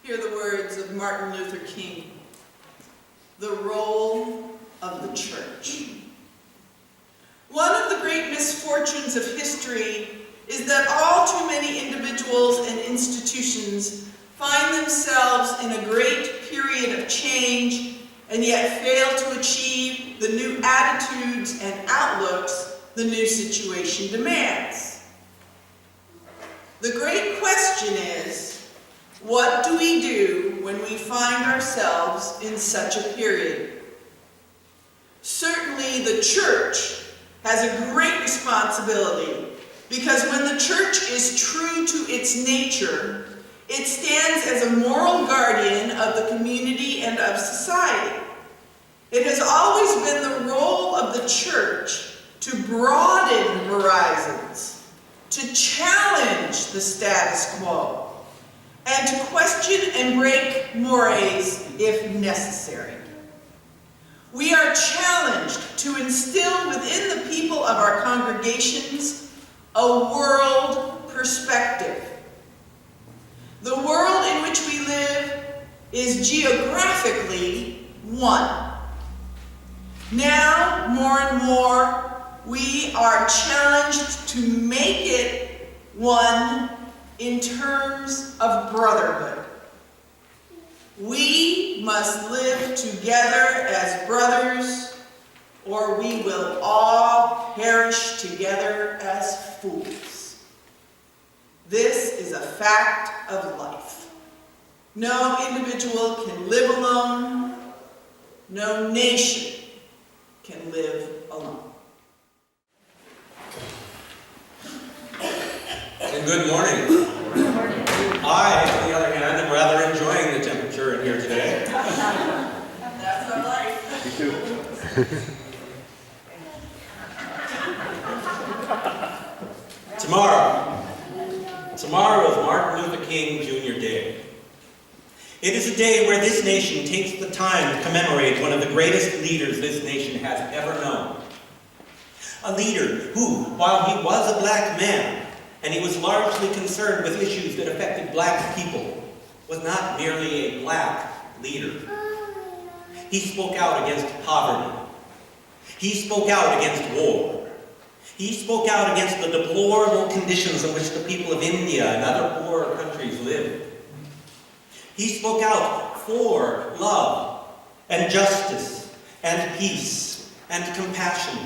Hear the words of Martin Luther King, the role of the church. One of the great misfortunes of history is that all too many individuals and institutions find themselves in a great period of change and yet fail to achieve the new attitudes and outlooks the new situation demands. The great question is, what do we do when we find ourselves in such a period? Certainly the church has a great responsibility, because when the church is true to its nature, it stands as a moral guardian of the community and of society. It has always been the role of the church to broaden horizons, to challenge the status quo, and to question and break mores if necessary. We are challenged to instill within the people of our congregations a world perspective. The world in which we live is geographically one. Now, more and more, we are challenged to make it one in terms of brotherhood. We must live together as brothers, or we will all perish together as fools. This is a fact of life. No individual can live alone. No nation can live alone. And good morning. I, on the other hand, am rather enjoying the temperature in here today. That's our life. Me too. Tomorrow is Martin Luther King Jr. Day. It is a day where this nation takes the time to commemorate one of the greatest leaders this nation has ever known. A leader who, while he was a black man, and he was largely concerned with issues that affected black people, was not merely a black leader. He spoke out against poverty. He spoke out against war. He spoke out against the deplorable conditions in which the people of India and other poorer countries lived. He spoke out for love and justice and peace and compassion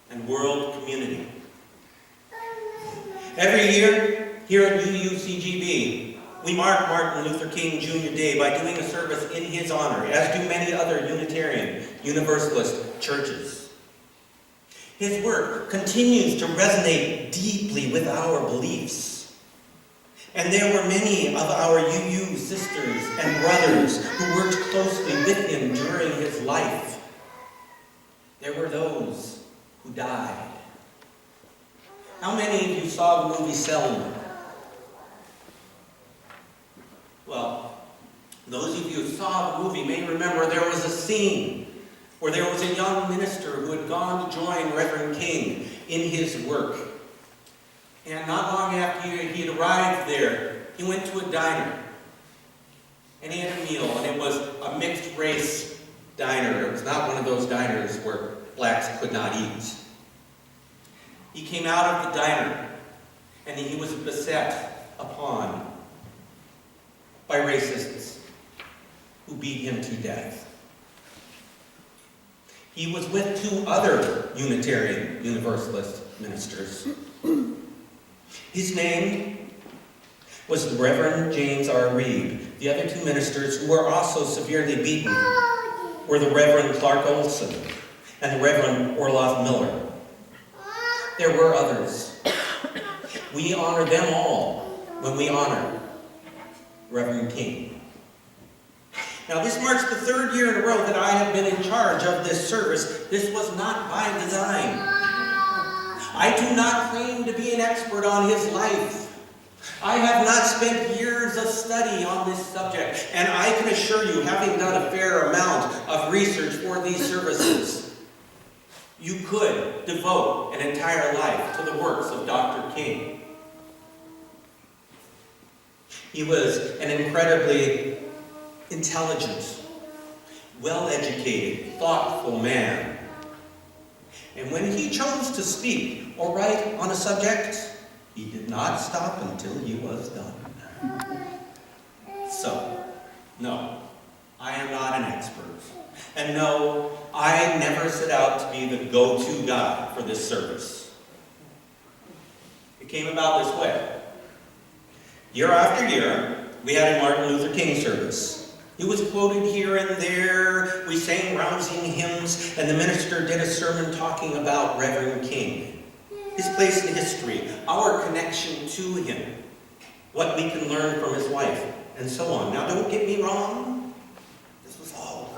and world community. Every year, here at UUCGB, we mark Martin Luther King Jr. Day by doing a service in his honor, as do many other Unitarian, Universalist churches. His work continues to resonate deeply with our beliefs. And there were many of our UU sisters and brothers who worked closely with him during his life. There were those who died. How many of you saw the movie Selma? Well, those of you who saw the movie may remember there was a scene where there was a young minister who had gone to join Reverend King in his work. And not long after he had arrived there, he went to a diner. And he had a meal, and it was a mixed-race diner. It was not one of those diners where blacks could not eat. He came out of the diner, and he was beset upon by racists who beat him to death. He was with two other Unitarian Universalist ministers. His name was the Reverend James R. Reed. The other two ministers who were also severely beaten were the Reverend Clark Olson and the Reverend Orloff Miller. There were others. We honor them all when we honor Reverend King. Now, this marks the third year in a row that I have been in charge of this service. This was not by design. I do not claim to be an expert on his life. I have not spent years of study on this subject, and I can assure you, having done a fair amount of research for these services, you could devote an entire life to the works of Dr. King. He was an incredibly intelligent, well-educated, thoughtful man. And when he chose to speak or write on a subject, he did not stop until he was done. So, no, I am not an expert. And no, I never set out to be the go-to guy for this service. It came about this way. Year after year, we had a Martin Luther King service. He was quoted here and there, we sang rousing hymns, and the minister did a sermon talking about Reverend King, his place in history, our connection to him, what we can learn from his life, and so on. Now, don't get me wrong. This was all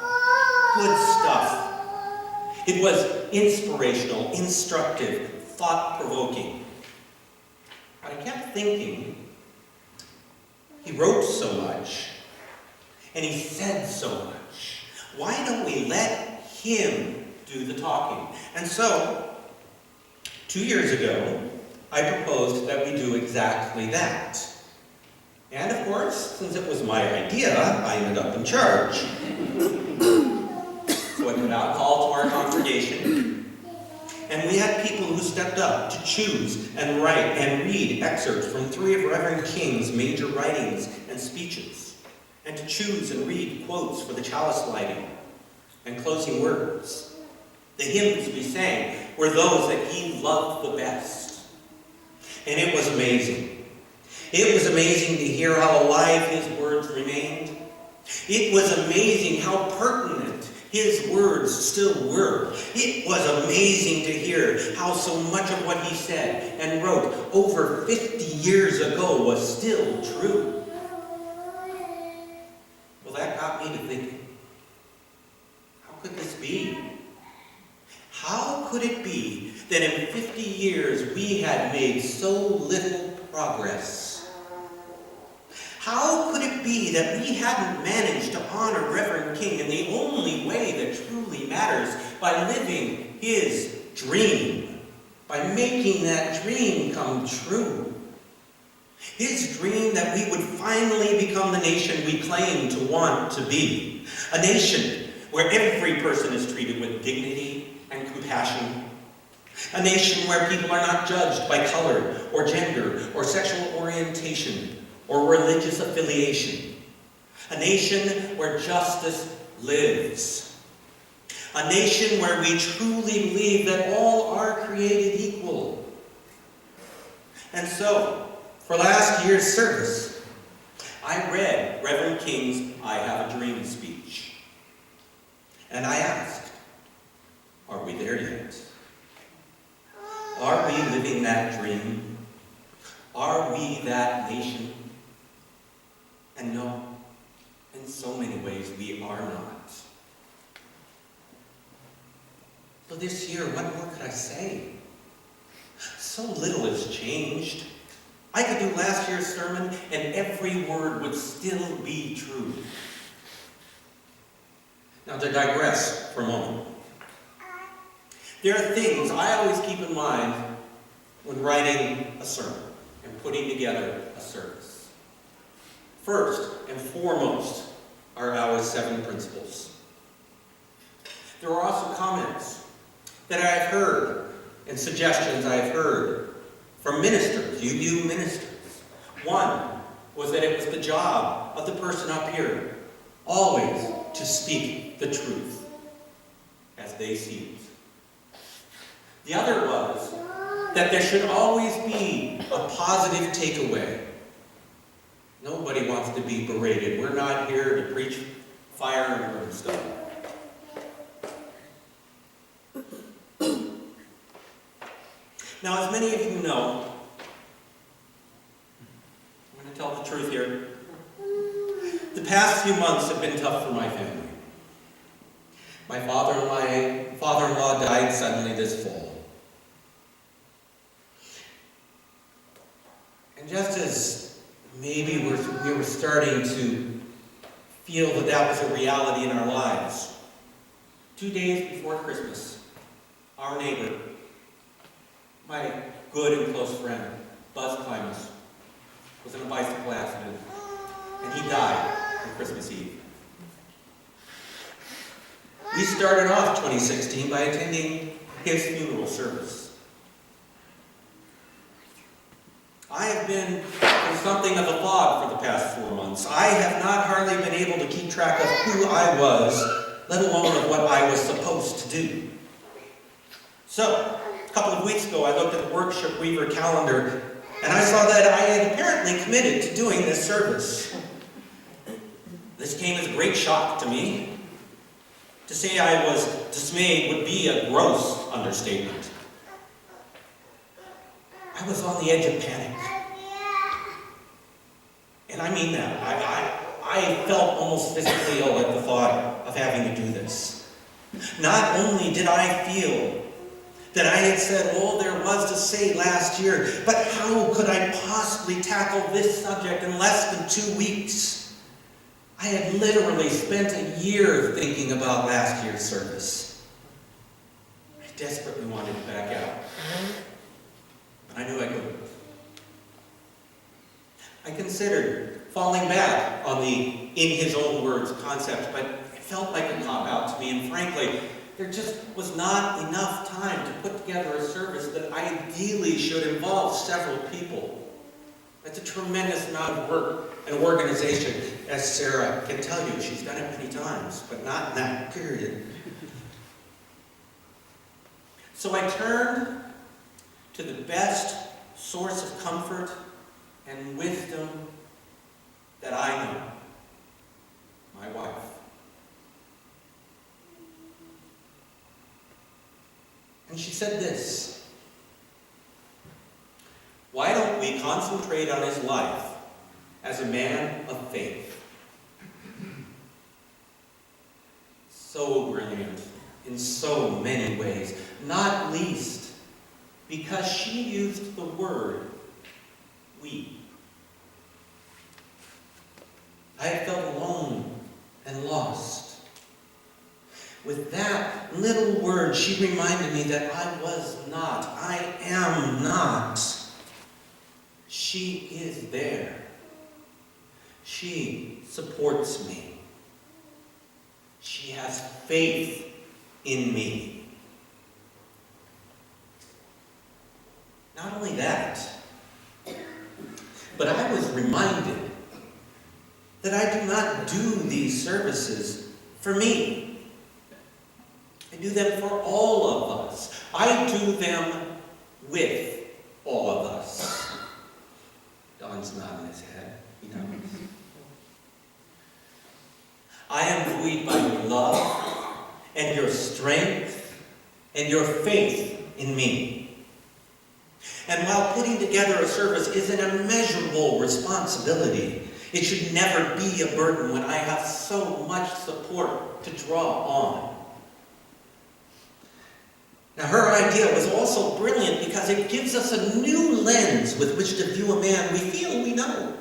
good stuff. It was inspirational, instructive, thought-provoking. But I kept thinking, he wrote so much, and he said so much. Why don't we let him do the talking? And so, 2 years ago, I proposed that we do exactly that. And of course, since it was my idea, I ended up in charge. So I put out a call to our congregation, and we had people who stepped up to choose and write and read excerpts from 3 of Reverend King's major writings and speeches, and to choose and read quotes for the chalice lighting and closing words. The hymns we sang were those that he loved the best. And it was amazing. It was amazing to hear how alive his words remained. It was amazing how pertinent his words still were. It was amazing to hear how so much of what he said and wrote over 50 years ago was still true. Well, that got me to thinking, how could this be? How could it be that in 50 years we had made so little progress? How could it be that we hadn't managed to honor Reverend King in the only way that truly matters, by living his dream, by making that dream come true? His dream that we would finally become the nation we claim to want to be. A nation where every person is treated with dignity and compassion. A nation where people are not judged by color or gender or sexual orientation or religious affiliation. A nation where justice lives. A nation where we truly believe that all are created equal. And so, for last year's service, I read Reverend King's I Have a Dream speech. And I asked, are we there yet? Are we living that dream? Are we that nation? And no, in so many ways we are not. So this year, what more could I say? So little has changed. I could do last year's sermon and every word would still be true. Now to digress for a moment. There are things I always keep in mind when writing a sermon and putting together a service. First and foremost are our 7 principles. There are also comments that I have heard and suggestions I have heard from ministers, UU ministers. One was that it was the job of the person up here always to speak the truth as they see it. The other was that there should always be a positive takeaway. Nobody wants to be berated. We're not here to preach fire and brimstone. Now, as many of you know, I'm going to tell the truth here. The past few months have been tough for my family. My father-in-law died suddenly this fall. And just as maybe we were starting to feel that that was a reality in our lives, 2 days before Christmas, our neighbor, my good and close friend, Buzz Climus, was in a bicycle accident and he died on Christmas Eve. We started off 2016 by attending his funeral service. I have been in something of a fog for the past 4 months. I have not hardly been able to keep track of who I was, let alone of what I was supposed to do. So, a couple of weeks ago, I looked at the Worship Weaver calendar, and I saw that I had apparently committed to doing this service. This came as a great shock to me. To say I was dismayed would be a gross understatement. I was on the edge of panic. And I mean that. I felt almost physically ill at the thought of having to do this. Not only did I feel that I had said all there was to say last year, but how could I possibly tackle this subject in less than 2 weeks? I had literally spent a year thinking about last year's service. I desperately wanted to back out, but I knew I couldn't. I considered falling back on the in his own words concept, but it felt like a cop-out to me, and frankly, there just was not enough time to put together a service that ideally should involve several people. That's a tremendous amount of work and organization, as Sarah can tell you. She's done it many times, but not in that period. So I turned to the best source of comfort and wisdom that I know, my wife. And she said this: why don't we concentrate on his life as a man of faith? So brilliant in so many ways, not least because she used the word we. I had felt alone and lost. With that little word, she reminded me that I am not. She is there. She supports me. She has faith in me. Not only that, but I was reminded that I do not do these services for me. I do them for all of us. I do them with all of us. Don's nodding his head. He knows. I am buoyed by your love and your strength and your faith in me. And while putting together a service is an immeasurable responsibility, it should never be a burden when I have so much support to draw on. Now, her idea was also brilliant because it gives us a new lens with which to view a man we feel we know.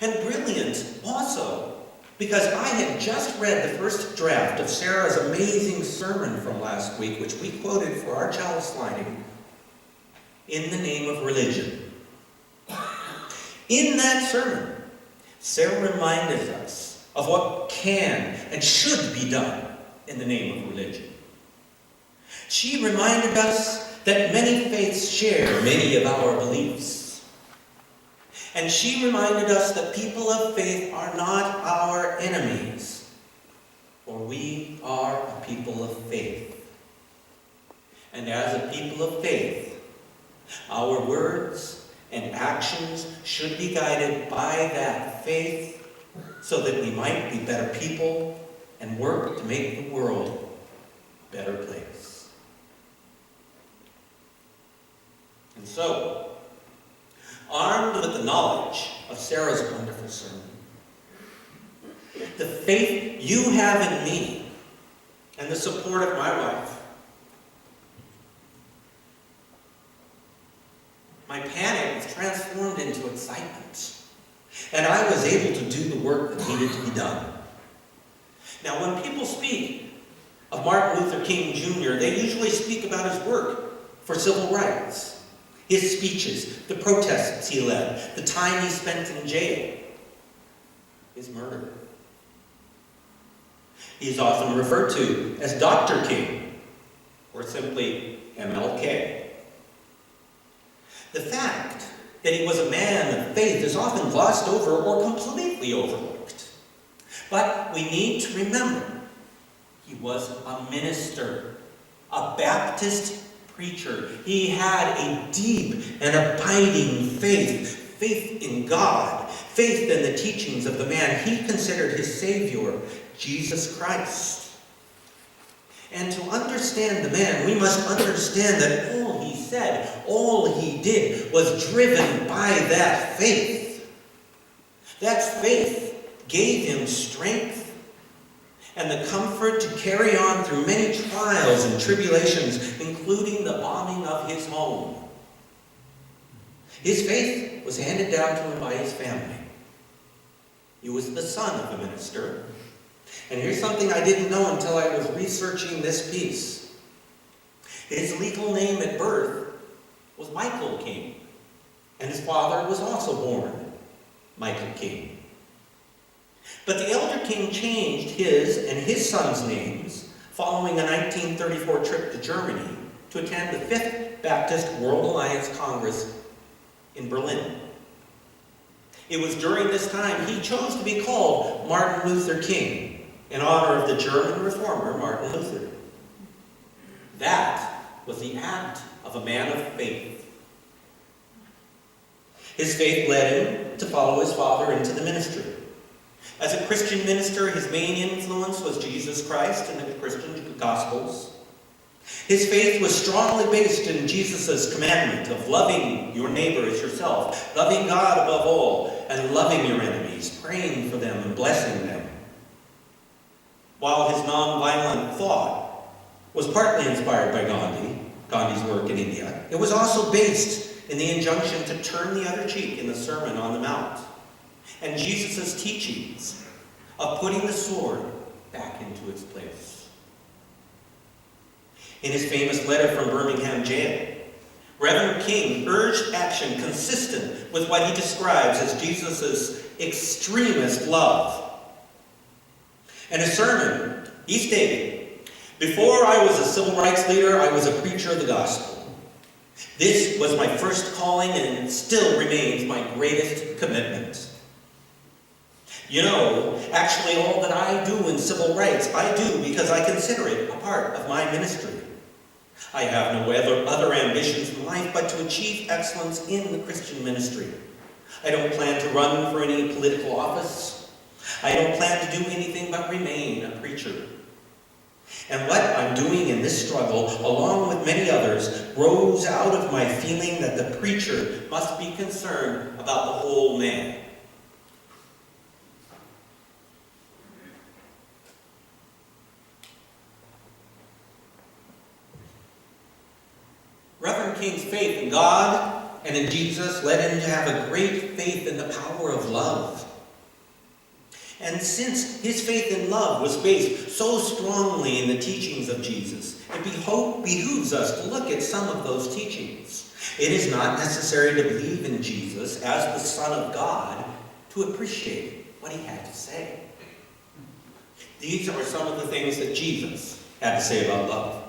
And brilliant also because I had just read the first draft of Sarah's amazing sermon from last week, which we quoted for our chalice lining, In the Name of Religion. In that sermon, Sarah reminded us of what can and should be done in the name of religion. She reminded us that many faiths share many of our beliefs. And she reminded us that people of faith are not our enemies, for we are a people of faith. And as a people of faith, our words and actions should be guided by that faith so that we might be better people and work to make the world a better place. And so, armed with the knowledge of Sarah's wonderful sermon, the faith you have in me, and the support of my wife, my panic was transformed into excitement, and I was able to do the work that needed to be done. Now, when people speak of Martin Luther King Jr., they usually speak about his work for civil rights, his speeches, the protests he led, the time he spent in jail. his murder. He is often referred to as Dr. King, or simply MLK. The fact that he was a man of faith is often glossed over or completely overlooked. But we need to remember, he was a minister, a Baptist preacher. He had a deep and abiding faith in God, faith in the teachings of the man he considered his Savior, Jesus Christ. And to understand the man, we must understand that all he said, all he did, was driven by that faith. That faith gave him strength and the comfort to carry on through many trials and tribulations, including the bombing of his home. His faith was handed down to him by his family. He was the son of a minister. And here's something I didn't know until I was researching this piece. His legal name at birth was Michael King, and his father was also born Michael King. But the elder King changed his and his son's names following a 1934 trip to Germany to attend the 5th Baptist World Alliance Congress in Berlin. It was during this time he chose to be called Martin Luther King, in honor of the German reformer Martin Luther. That was the act of a man of faith. His faith led him to follow his father into the ministry. As a Christian minister, his main influence was Jesus Christ and the Christian Gospels. His faith was strongly based in Jesus' commandment of loving your neighbor as yourself, loving God above all, and loving your enemies, praying for them and blessing them. While his nonviolent thought was partly inspired by Gandhi's work in India, it was also based in the injunction to turn the other cheek in the Sermon on the Mount, and Jesus' teachings of putting the sword back into its place. In his famous letter from Birmingham jail, Reverend King urged action consistent with what he describes as Jesus' extremist love. In a sermon, he stated, "Before I was a civil rights leader, I was a preacher of the gospel. This was my first calling, and it still remains my greatest commitment. You know, actually all that I do in civil rights, I do because I consider it a part of my ministry. I have no other ambitions in life but to achieve excellence in the Christian ministry. I don't plan to run for any political office. I don't plan to do anything but remain a preacher. And what I'm doing in this struggle, along with many others, grows out of my feeling that the preacher must be concerned about the whole man." Reverend King's faith in God and in Jesus led him to have a great faith in the power of love. And since his faith in love was based so strongly in the teachings of Jesus, it behooves us to look at some of those teachings. It is not necessary to believe in Jesus as the Son of God to appreciate what he had to say. These are some of the things that Jesus had to say about love.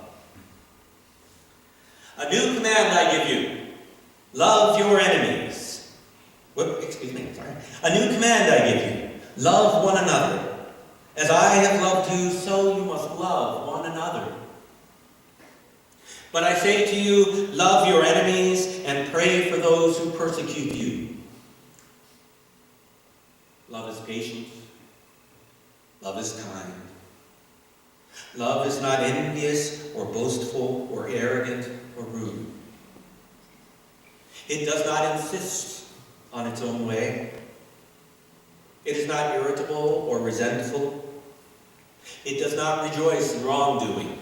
"A new command I give you, love your enemies." A new command I give you, love one another. As I have loved you, so you must love one another. But I say to you, love your enemies and pray for those who persecute you. Love is patient. Love is kind. Love is not envious or boastful or arrogant or rude. It does not insist on its own way. It is not irritable or resentful. It does not rejoice in wrongdoing,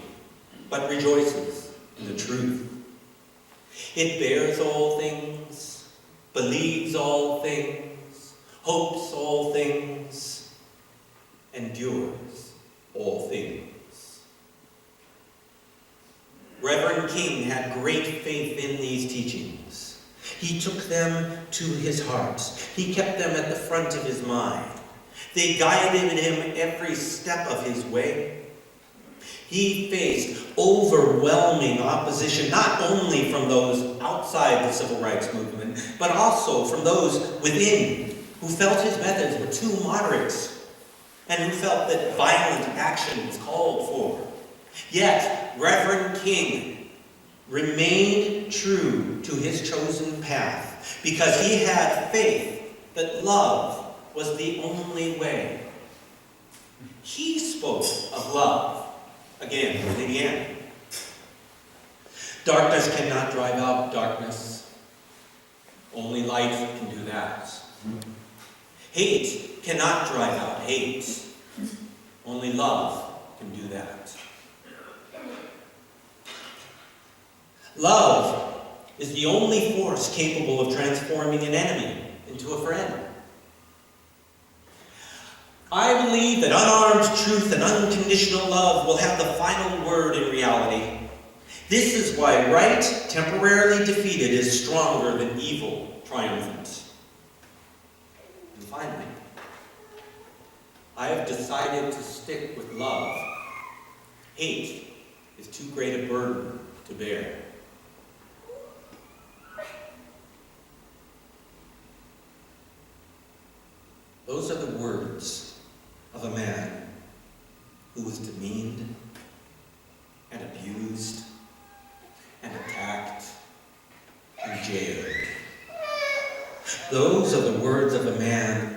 but rejoices in the truth. It bears all things, believes all things, hopes all things, endures all things. Reverend King had great faith in these teachings. He took them to his heart. He kept them at the front of his mind. They guided him every step of his way. He faced overwhelming opposition, not only from those outside the civil rights movement, but also from those within who felt his methods were too moderate and who felt that violent action was called for. Yet, Reverend King remained true to his chosen path because he had faith that love was the only way. He spoke of love again and again. Darkness cannot drive out darkness. Only light can do that. Hate cannot drive out hate. Only love can do that. Love is the only force capable of transforming an enemy into a friend. I believe that unarmed truth and unconditional love will have the final word in reality. This is why right, temporarily defeated, is stronger than evil, triumphant. And finally, I have decided to stick with love. Hate is too great a burden to bear. Those are the words of a man who was demeaned and abused and attacked and jailed. Those are the words of a man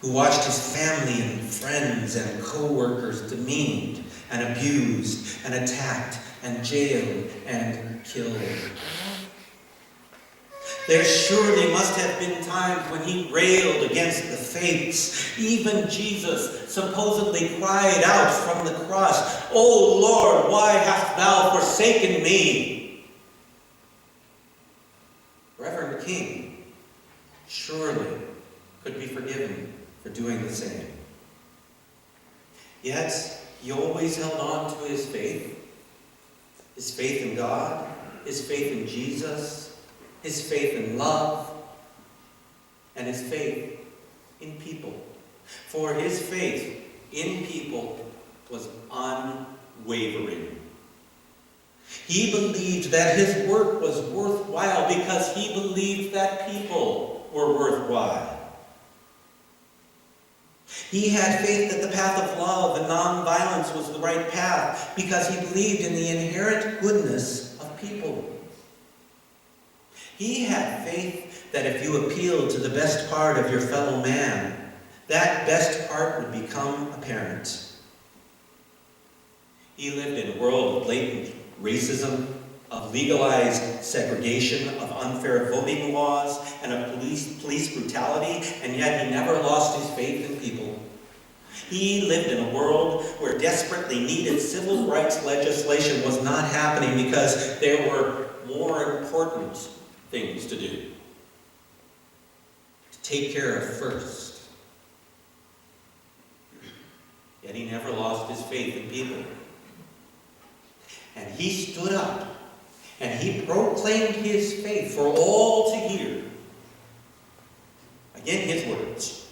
who watched his family and friends and co-workers demeaned and abused and attacked and jailed and killed. There surely must have been times when he railed against the faiths. Even Jesus supposedly cried out from the cross, "O Lord, why hast thou forsaken me?" Reverend King surely could be forgiven for doing the same. Yet, he always held on to his faith in God, his faith in Jesus, his faith in love, and his faith in people. For his faith in people was unwavering. He believed that his work was worthwhile because he believed that people were worthwhile. He had faith that the path of love and nonviolence was the right path because he believed in the inherent goodness of people. He had faith that if you appealed to the best part of your fellow man, that best part would become apparent. He lived in a world of blatant racism, of legalized segregation, of unfair voting laws, and of police brutality, and yet he never lost his faith in people. He lived in a world where desperately needed civil rights legislation was not happening because there were more important things to do, to take care of first. Yet he never lost his faith in people. And he stood up and he proclaimed his faith for all to hear. Again, his words.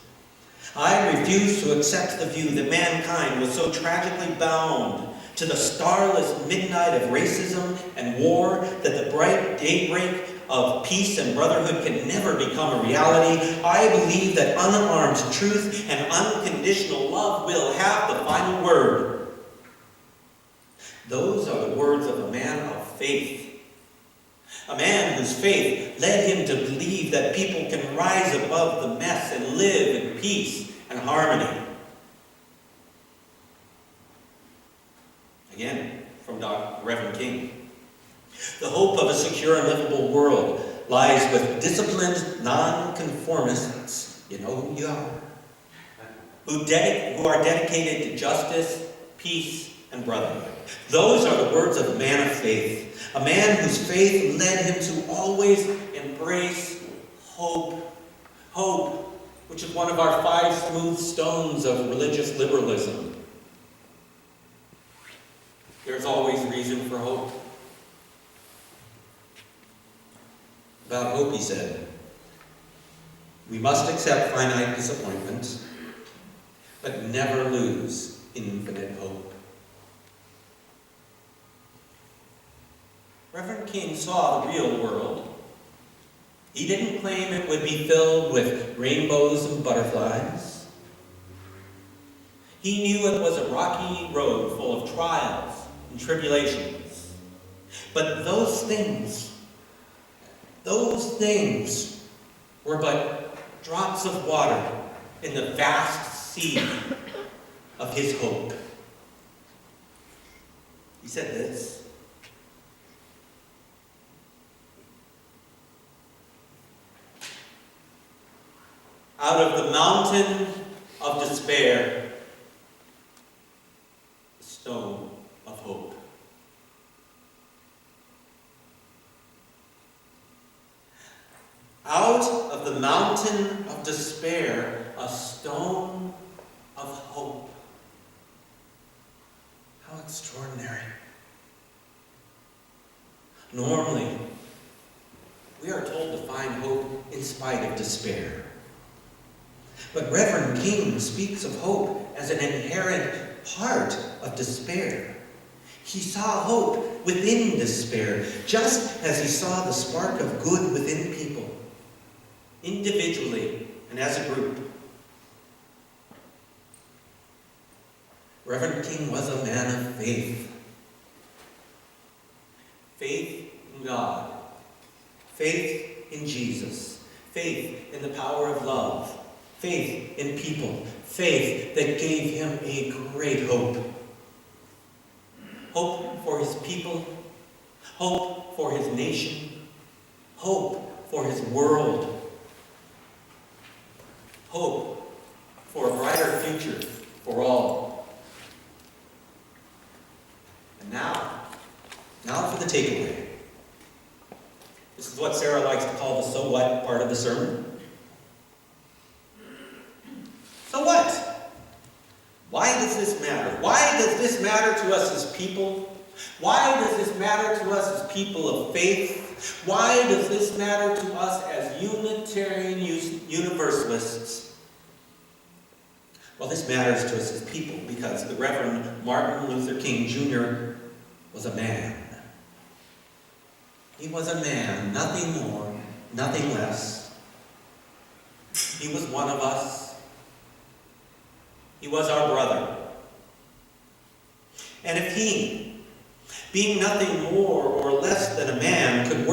I refuse to accept the view that mankind was so tragically bound to the starless midnight of racism and war that the bright daybreak of peace and brotherhood can never become a reality. I believe that unarmed truth and unconditional love will have the final word. Those are the words of a man of faith. A man whose faith led him to believe that people can rise above the mess and live in peace and harmony. Again, from Reverend King. The hope of a secure and livable world lies with disciplined nonconformists, you know who you are, who are dedicated to justice, peace, and brotherhood. Those are the words of a man of faith, a man whose faith led him to always embrace hope. Hope, which is one of our 5 smooth stones of religious liberalism. There's always reason for hope. About hope, he said, we must accept finite disappointment. but never lose infinite hope. Reverend King saw the real world. He didn't claim it would be filled with rainbows and butterflies. He knew it was a rocky road full of trials and tribulations. But those things were but drops of water in the vast sea of his hope. He said this: out of the mountain of despair, a stone of hope. Out of the mountain of despair, a stone of hope. How extraordinary. Normally, we are told to find hope in spite of despair. But Reverend King speaks of hope as an inherent part of despair. He saw hope within despair, just as he saw the spark of good within people, individually and as a group. Reverend King was a man of faith. Faith in God, faith in Jesus, faith in the power of love, faith in people, faith that gave him a great hope. Hope for his people, hope for his nation, hope for his world, hope for a brighter future for all. And now for the takeaway. This is what Sarah likes to call the so what part of the sermon. So what? Why does this matter? Why does this matter to us as people? Why does this matter to us as people of faith? Why does this matter to us as Unitarian Universalists? Well, this matters to us as people because the Reverend Martin Luther King Jr. was a man. He was a man, nothing more, nothing less. He was one of us. He was our brother. And if he, being nothing more or less than a man, could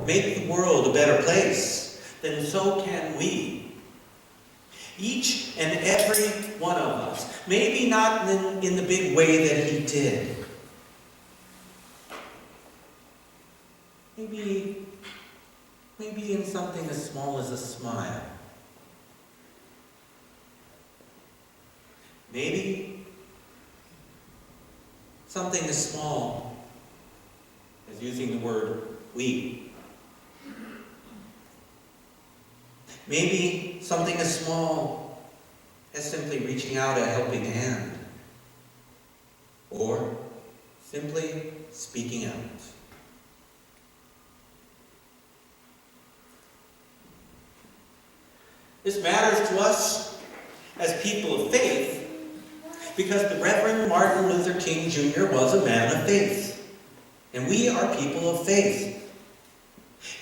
make the world a better place, then so can we. Each and every one of us. Maybe not in the big way that he did. Maybe in something as small as a smile. Maybe something as small as using the word we. Maybe something as small as simply reaching out a helping hand. Or simply speaking out. This matters to us as people of faith because the Reverend Martin Luther King Jr. was a man of faith. And we are people of faith.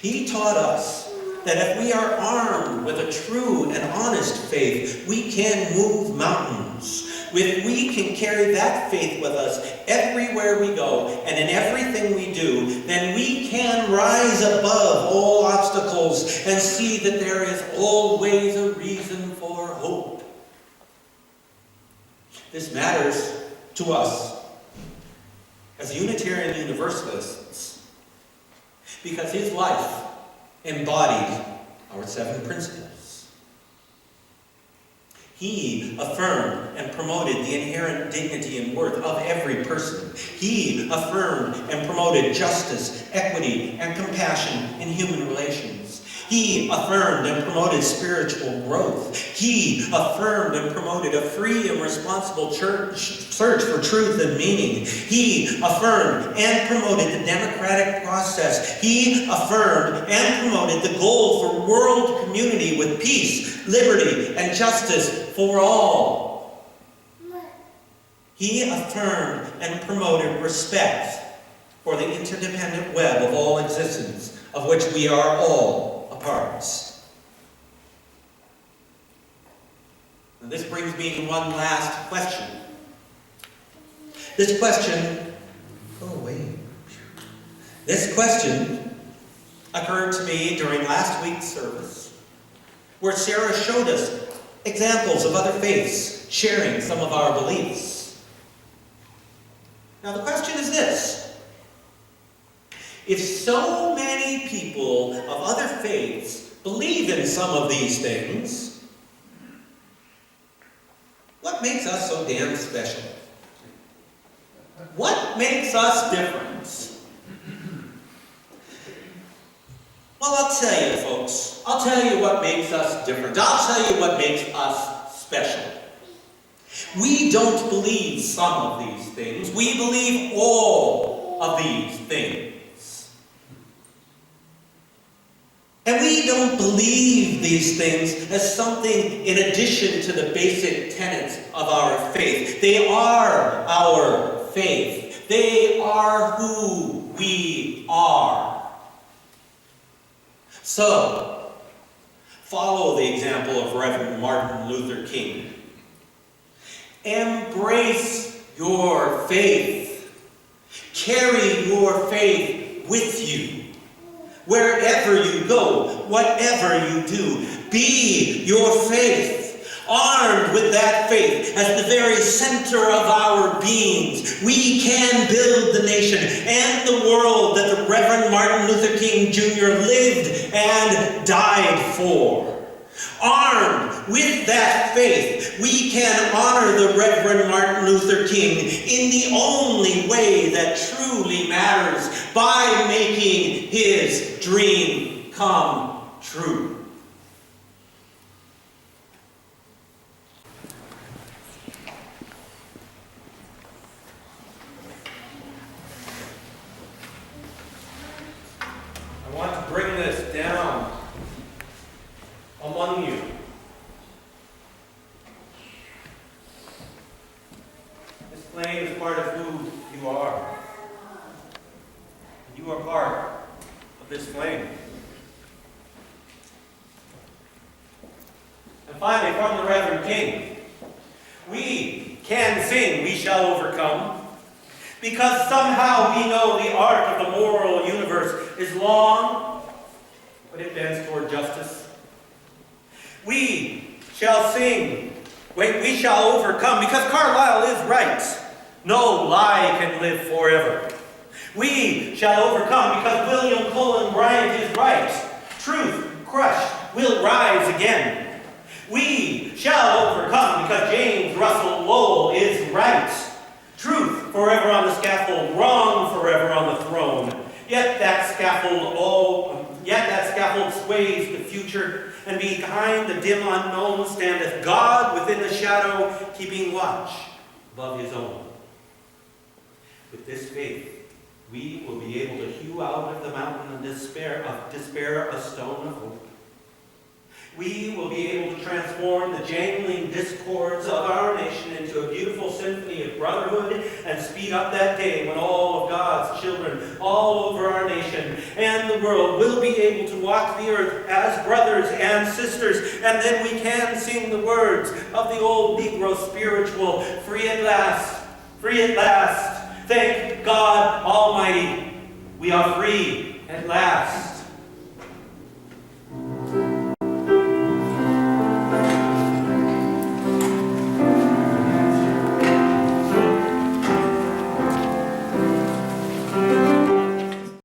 He taught us that if we are armed with a true and honest faith, we can move mountains. If we can carry that faith with us everywhere we go and in everything we do, then we can rise above all obstacles and see that there is always a reason for hope. This matters to us as Unitarian Universalists because his life embodied our 7 principles. He affirmed and promoted the inherent dignity and worth of every person. He affirmed and promoted justice, equity, and compassion in human relations. He affirmed and promoted spiritual growth. He affirmed and promoted a free and responsible search for truth and meaning. He affirmed and promoted the democratic process. He affirmed and promoted the goal for world community with peace, liberty, and justice for all. He affirmed and promoted respect for the interdependent web of all existence, of which we are all a part. And this brings me to one last question. This question, go away. This question occurred to me during last week's service, where Sarah showed us examples of other faiths sharing some of our beliefs. Now the question is this: if so many people of other faiths believe in some of these things, what makes us so damn special? What makes us different? Well, I'll tell you, folks. I'll tell you what makes us different. I'll tell you what makes us special. We don't believe some of these things. We believe all of these things. And we don't believe these things as something in addition to the basic tenets of our faith. They are our faith. They are who we are. So, follow the example of Reverend Martin Luther King. Embrace your faith. Carry your faith with you. Wherever you go, whatever you do, be your faith. Armed with that faith as the very center of our beings, we can build the nation and the world that the Reverend Martin Luther King Jr. lived and died for. Armed with that faith, we can honor the Reverend Martin Luther King in the only way that truly matters, by making his dream come true. I want to bring this down among you. This flame is part of who you are. You are part of this flame. And finally, from the Reverend King, we can sing, "We Shall Overcome," because somehow we know the arc of the moral universe is long, but it bends toward justice. We shall sing, we shall overcome, because Carlyle is right. No lie can live forever. We shall overcome because William Cullen Bryant is right. Truth, crushed, will rise again. We shall overcome because James Russell Lowell is right. Truth forever on the scaffold, wrong forever on the throne. Yet that scaffold sways the future, and behind the dim unknown standeth God within the shadow, keeping watch above his own. With this faith, we will be able to hew out of the mountain of despair a stone of hope. We will be able to transform the jangling discords of our nation into a beautiful symphony of brotherhood and speed up that day when all of God's children all over our nation and the world will be able to walk the earth as brothers and sisters. And then we can sing the words of the old Negro spiritual, "Free at last, free at last. Thank God Almighty, we are free at last."